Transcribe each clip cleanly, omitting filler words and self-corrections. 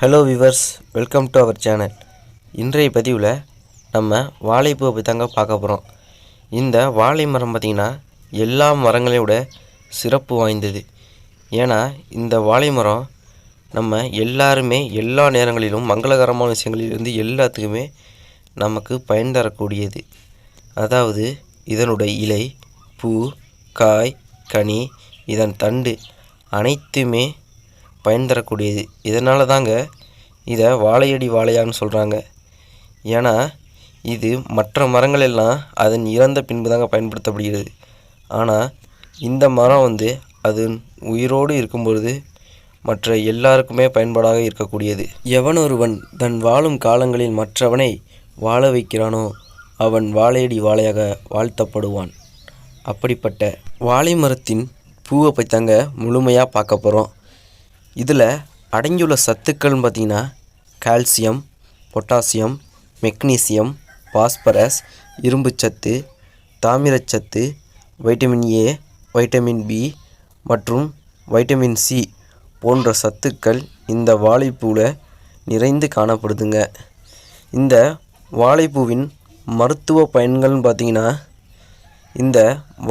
Hello viewers, welcome to our channel. இன்றைய பதிவில் நம்ம வாழைப்பூவை பற்றி தாங்க பார்க்க போகிறோம். இந்த வாழை மரம் பார்த்திங்கன்னா எல்லா மரங்களையும் விட சிறப்பு வாய்ந்தது. ஏன்னா இந்த வாழை மரம் நம்ம எல்லாருமே எல்லா நேரங்களிலும் மங்களகரமான விஷயங்களிலிருந்து எல்லாத்துக்குமே நமக்கு பயன் தரக்கூடியது. அதாவது இதனுடைய இலை, பூ, காய், கனி, இதன் தண்டு அனைத்துமே பயன் தரக்கூடியது. இதனால தாங்க இதை வாழையடி வாழையான்னு சொல்கிறாங்க. ஏன்னா இது மற்ற மரங்கள் எல்லாம் அதன் இறந்த பின்பு தாங்க பயன்படுத்தப்படுகிறது. ஆனால் இந்த மரம் அது உயிரோடு இருக்கும்பொழுது மற்ற எல்லாருக்குமே பயன்பாடாக இருக்கக்கூடியது. எவனொருவன் தன் வாழும் காலங்களில் மற்றவனை வாழ வைக்கிறானோ அவன் வாழையடி வாழையாக வாழ்த்தப்படுவான். அப்படிப்பட்ட வாழை மரத்தின் பூவை பற்றி தாங்க முழுமையாக பார்க்க போகிறோம். இதில் அடங்கியுள்ள சத்துக்கள்னு பார்த்திங்கன்னா கால்சியம், பொட்டாசியம், மெக்னீசியம், பாஸ்பரஸ், இரும்புச்சத்து, தாமிரச்சத்து, வைட்டமின் ஏ, வைட்டமின் பி மற்றும் வைட்டமின் சி போன்ற சத்துக்கள் இந்த வாழைப்பூவில் நிறைந்து காணப்படுதுங்க. இந்த வாழைப்பூவின் மருத்துவ பயன்கள்னு பார்த்திங்கன்னா இந்த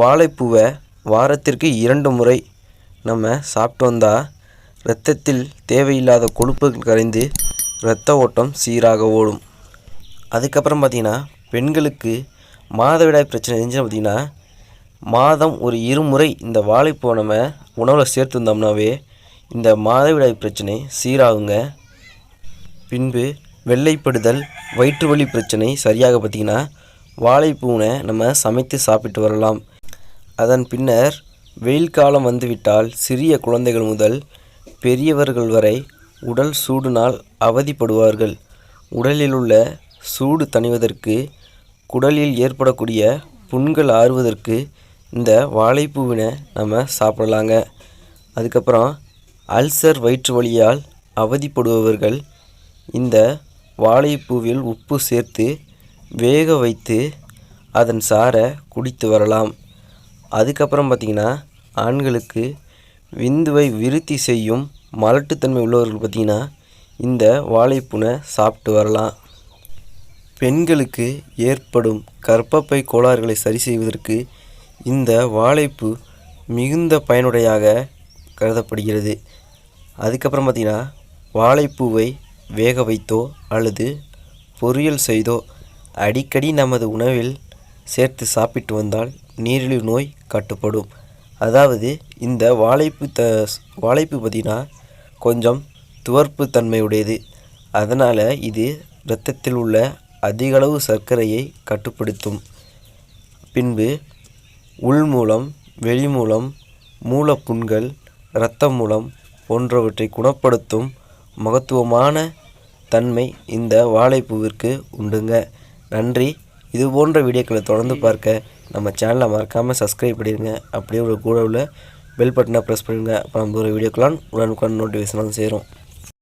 வாழைப்பூவை வாரத்திற்கு 2 முறை நம்ம சாப்பிட்டு வந்தால் இரத்தத்தில் தேவையில்லாத கொழுப்புகள் கரைந்து இரத்த ஓட்டம் சீராக ஓடும். அதுக்கப்புறம் பார்த்திங்கன்னா பெண்களுக்கு மாதவிடாய் பிரச்சனை இருந்துச்சுன்னா பார்த்திங்கன்னா மாதம் ஒரு 2 முறை இந்த வாழைப்பூவை நம்ம உணவில் சேர்த்து வந்தோம்னாவே இந்த மாதவிடாய் பிரச்சனை சீராகுங்க. பின்பு வெள்ளைப்படுதல், வயிற்று வலி பிரச்சனை சரியாக பார்த்திங்கன்னா வாழைப்பூவை நம்ம சமைத்து சாப்பிட்டு வரலாம். அதன் பின்னர் வெயில் காலம் வந்துவிட்டால் சிறிய குழந்தைகள் முதல் பெரியவர்கள் வரை உடல் சூடினால் அவதிப்படுவார்கள். உடலில் உள்ள சூடு தணிவதற்கு, குடலில் ஏற்படக்கூடிய புண்கள் ஆறுவதற்கு இந்த வாழைப்பூவினை நம்ம சாப்பிடலாங்க. அதுக்கப்புறம் அல்சர், வயிற்று வலியால் அவதிப்படுபவர்கள் இந்த வாழைப்பூவில் உப்பு சேர்த்து வேக வைத்து அதன் சாறை குடித்து வரலாம். அதுக்கப்புறம் பார்த்திங்கன்னா ஆண்களுக்கு விந்துவை விருத்தி செய்யும் மலட்டுத்தன்மை உள்ளவர்கள் பார்த்திங்கன்னா இந்த வாழைப்பூனை சாப்பிட்டு வரலாம். பெண்களுக்கு ஏற்படும் கர்ப்பப்பை கோளாறுகளை சரி செய்வதற்கு இந்த வாழைப்பூ மிகுந்த பயனுடையாக கருதப்படுகிறது. அதுக்கப்புறம் பார்த்திங்கன்னா வாழைப்பூவை வேக வைத்தோ அல்லது பொரியல் செய்தோ அடிக்கடி நமது உணவில் சேர்த்து சாப்பிட்டு வந்தால் நீரிழிவு நோய் கட்டுப்படும். அதாவது இந்த வாழைப்பூ பார்த்திங்கன்னா கொஞ்சம் துவர்ப்பு தன்மையுடையது. அதனால் இது இரத்தத்தில் உள்ள அதிகளவு சர்க்கரையை கட்டுப்படுத்தும். பின்பு உள்மூலம், வெளிமூலம், மூலப்புண்கள், இரத்த மூலம் போன்றவற்றை குணப்படுத்தும் மகத்துவமான தன்மை இந்த வாழைப்பூவிற்கு உண்டுங்க. நன்றி. இது போன்ற வீடியோக்களை தொடர்ந்து பார்க்க நம்ம சேனலை மறக்காமல் சப்ஸ்கிரைப் பண்ணிடுங்க. அப்படியே ஒரு கூட உள்ள பெல் பட்டனை ப்ரெஸ் பண்ணிடுங்க. அப்போ நம்ம ஒரு வீடியோக்கெல்லாம் உடனுக்குடன் நோட்டிஃபிகேஷன் சேரும்.